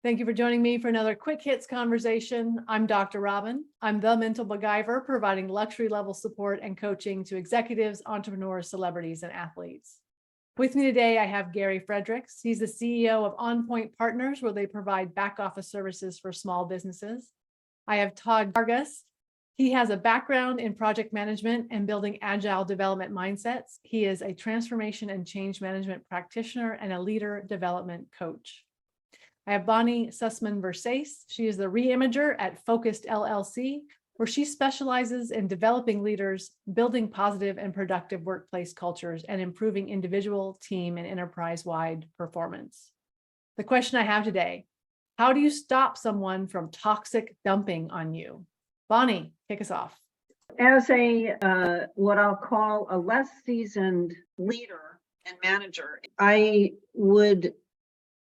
Thank you for joining me for another Quick Hits conversation. I'm Dr. Robyn. I'm the mental MacGyver, providing luxury level support and coaching to executives, entrepreneurs, celebrities, and athletes. With me today, I have Gary Fredericks. He's the CEO of On Point Partners, where they provide back office services for small businesses. I have Todd Karges. He has a background in project management and building agile development mindsets. He is a transformation and change management practitioner and a leader development coach. I have Bonnie Sussman-Versace. She is the reimager at Focused LLC, where she specializes in developing leaders, building positive and productive workplace cultures, and improving individual, team, and enterprise-wide performance. The question I have today, how do you stop someone from toxic dumping on you? Bonnie, kick us off. As a what I'll call a less seasoned leader and manager, I would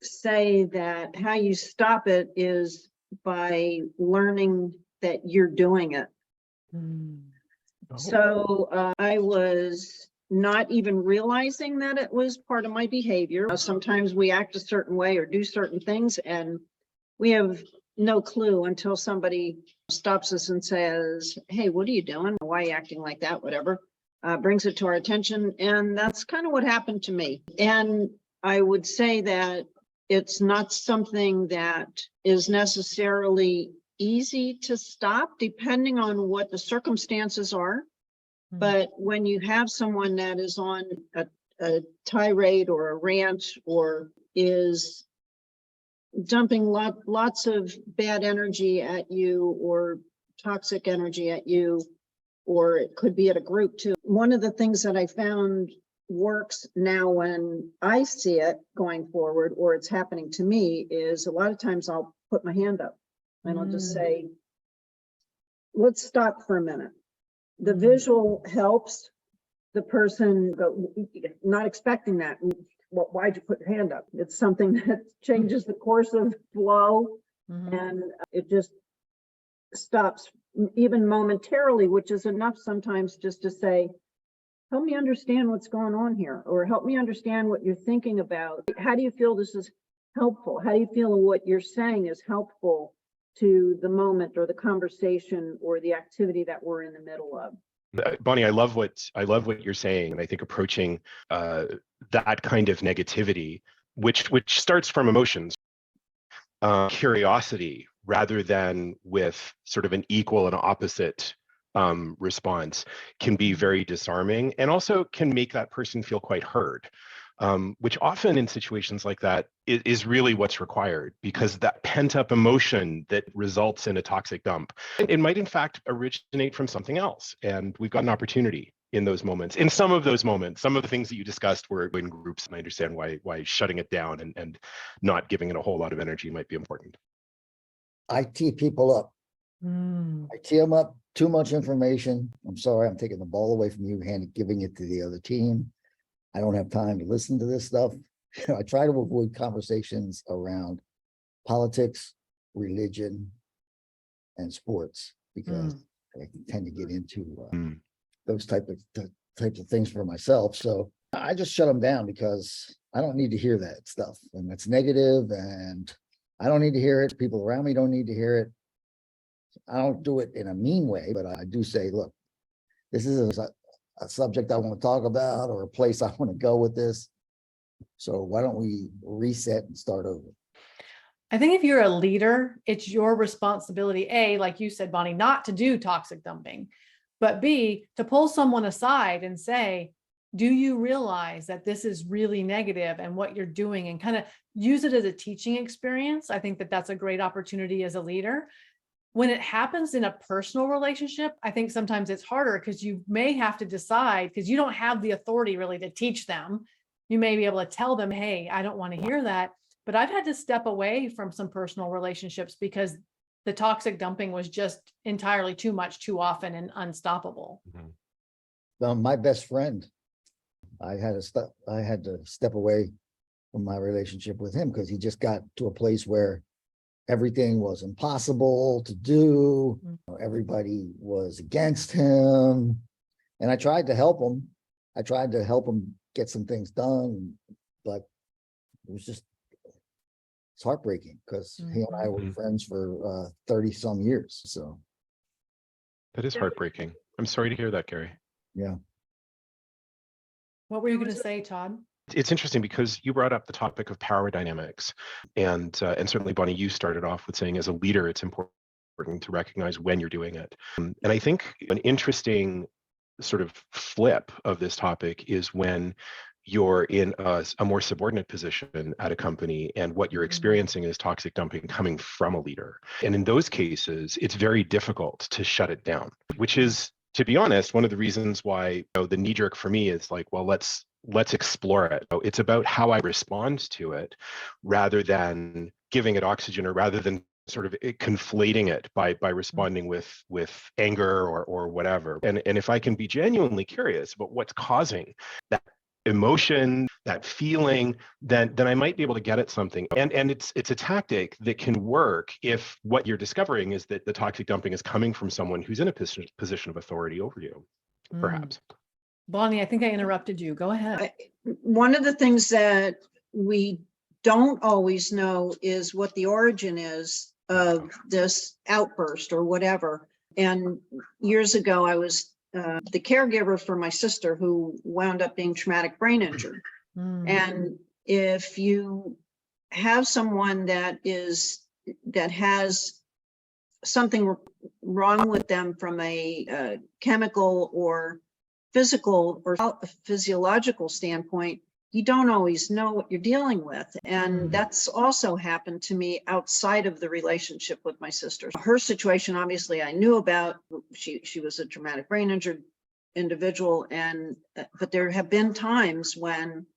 say that how you stop it is by learning that you're doing it. So I was not even realizing that it was part of my behavior. Sometimes we act a certain way or do certain things, and we have no clue until somebody stops us and says, "Hey, what are you doing? Why are you acting like that?" Whatever, brings it to our attention. And that's kind of what happened to me. And I would say that it's not something that is necessarily easy to stop, depending on what the circumstances are. But when you have someone that is on a tirade or a rant or is dumping lots of bad energy at you or toxic energy at you, or it could be at a group too. One of the things that I found works now when I see it going forward or it's happening to me is a lot of times I'll put my hand up and I'll just say, let's stop for a minute. The visual helps the person go, not expecting that. Well, why'd you put your hand up? It's something that changes the course of flow and it just stops even momentarily, which is enough sometimes just to say, help me understand what's going on here, or help me understand what you're thinking about. How do you feel this is helpful? How do you feel what you're saying is helpful to the moment or the conversation or the activity that we're in the middle of? Bonnie, I love what you're saying, and I think approaching that kind of negativity, which starts from emotions, curiosity, rather than with sort of an equal and opposite response, can be very disarming and also can make that person feel quite heard, which often in situations like that is really what's required, because that pent up emotion that results in a toxic dump, it might in fact originate from something else. And we've got an opportunity in those moments. In some of those moments, some of the things that you discussed were in groups, and I understand why shutting it down and not giving it a whole lot of energy might be important. I tee people up. I tee them up, too much information. I'm sorry, I'm taking the ball away from you, giving it to the other team. I don't have time to listen to this stuff. I try to avoid conversations around politics, religion, and sports, because I tend to get into those types of things for myself. So I just shut them down because I don't need to hear that stuff, and it's negative, and I don't need to hear it. People around me don't need to hear it. I don't do it in a mean way, but I do say, look, this is a subject I want to talk about, or a place I want to go with this. So why don't we reset and start over? I think if you're a leader, it's your responsibility, A, like you said, Bonnie, not to do toxic dumping, but B, to pull someone aside and say, do you realize that this is really negative and what you're doing, and kind of use it as a teaching experience? I think that that's a great opportunity as a leader. When it happens in a personal relationship, I think sometimes it's harder because you may have to decide, because you don't have the authority really to teach them. You may be able to tell them, hey, I don't want to hear that. But I've had to step away from some personal relationships because the toxic dumping was just entirely too much, too often, and unstoppable. My best friend, I had to step away from my relationship with him because he just got to a place where everything was impossible to do. Everybody was against him. And I tried to help him. I tried to help him get some things done, but it was just It's heartbreaking because he and I were Mhm. friends for 30 some years. So, That is heartbreaking. I'm sorry to hear that, Gary. yeah. What were you going to say, Todd? It's interesting because you brought up the topic of power dynamics, and certainly, Bonnie, you started off with saying as a leader, it's important to recognize when you're doing it. And I think an interesting sort of flip of this topic is when you're in a more subordinate position at a company and what you're experiencing is toxic dumping coming from a leader. And in those cases, it's very difficult to shut it down, which is, to be honest, one of the reasons why the knee jerk for me is like, well, let's explore it. So it's about how I respond to it rather than giving it oxygen, or rather than sort of conflating it by responding with anger or whatever. And if I can be genuinely curious about what's causing that emotion, that feeling, then I might be able to get at something. And it's a tactic that can work if what you're discovering is that the toxic dumping is coming from someone who's in a position of authority over you, perhaps. Bonnie, I think I interrupted you. Go ahead. One of the things that we don't always know is what the origin is of this outburst or whatever. And years ago, I was the caregiver for my sister who wound up being traumatic brain injured. And if you have someone that has something wrong with them from a chemical or physical or physiological standpoint, you don't always know what you're dealing with. And that's also happened to me outside of the relationship with my sister. Her situation, obviously, I knew about. She was a traumatic brain injured individual. But there have been times when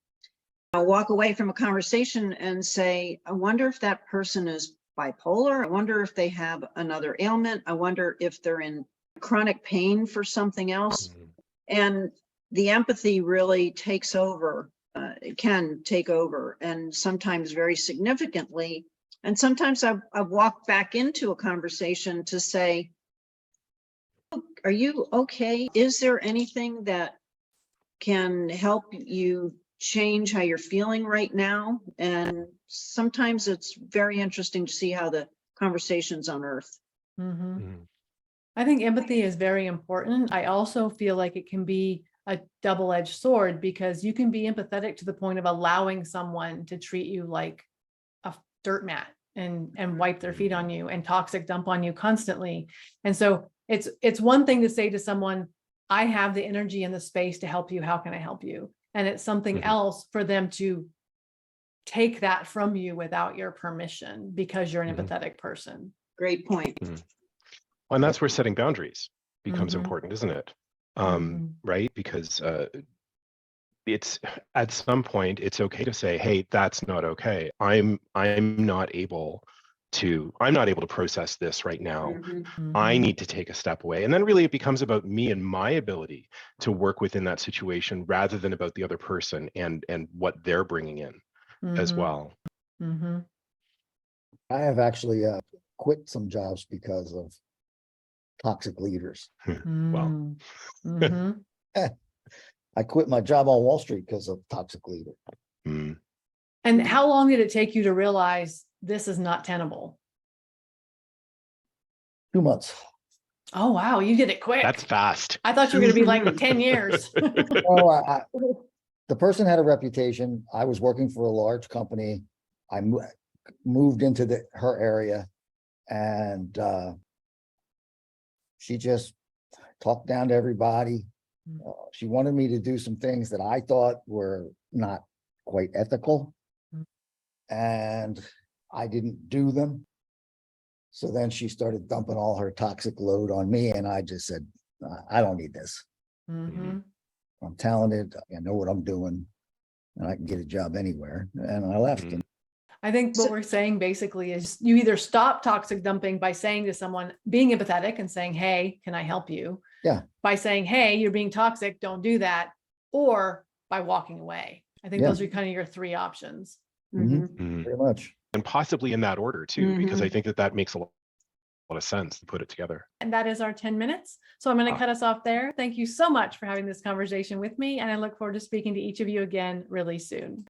I'll walk away from a conversation and say, I wonder if that person is bipolar. I wonder if they have another ailment. I wonder if they're in chronic pain for something else. And the empathy really takes over. It can take over, and sometimes very significantly. And sometimes I've walked back into a conversation to say, are you okay? Is there anything that can help you change how you're feeling right now? And sometimes it's very interesting to see how the conversation's unearthed. I think empathy is very important. I also feel like it can be a double-edged sword, because you can be empathetic to the point of allowing someone to treat you like a dirt mat and wipe their feet on you and toxic dump on you constantly. And so it's one thing to say to someone, I have the energy and the space to help you. How can I help you? And it's something else for them to take that from you without your permission because you're an empathetic person. Great point. Well, and that's where setting boundaries becomes important, isn't it? Right? Because it's at some point it's okay to say, hey, that's not okay. I'm not able to process this right now. I need to take a step away. And then really it becomes about me and my ability to work within that situation rather than about the other person and what they're bringing in as well. I have actually quit some jobs because of toxic leaders. Well, I quit my job on Wall Street because of toxic leader. And how long did it take you to realize this is not tenable? 2 months. Oh, wow. You did it quick. That's fast. I thought you were going to be like 10 years. Oh, the person had a reputation. I was working for a large company. I moved into her area, and she just talked down to everybody. She wanted me to do some things that I thought were not quite ethical, and I didn't do them. So then she started dumping all her toxic load on me, and I just said, I don't need this. I'm talented. I know what I'm doing, and I can get a job anywhere. And I left. I think what we're saying basically is you either stop toxic dumping by saying to someone, being empathetic and saying, hey, can I help you? Yeah. By saying, hey, you're being toxic, don't do that. Or by walking away. I think those are kind of your three options. Very much. And possibly in that order too, because I think that makes a lot of sense to put it together. And that is our 10 minutes. So I'm going to cut us off there. Thank you so much for having this conversation with me. And I look forward to speaking to each of you again really soon.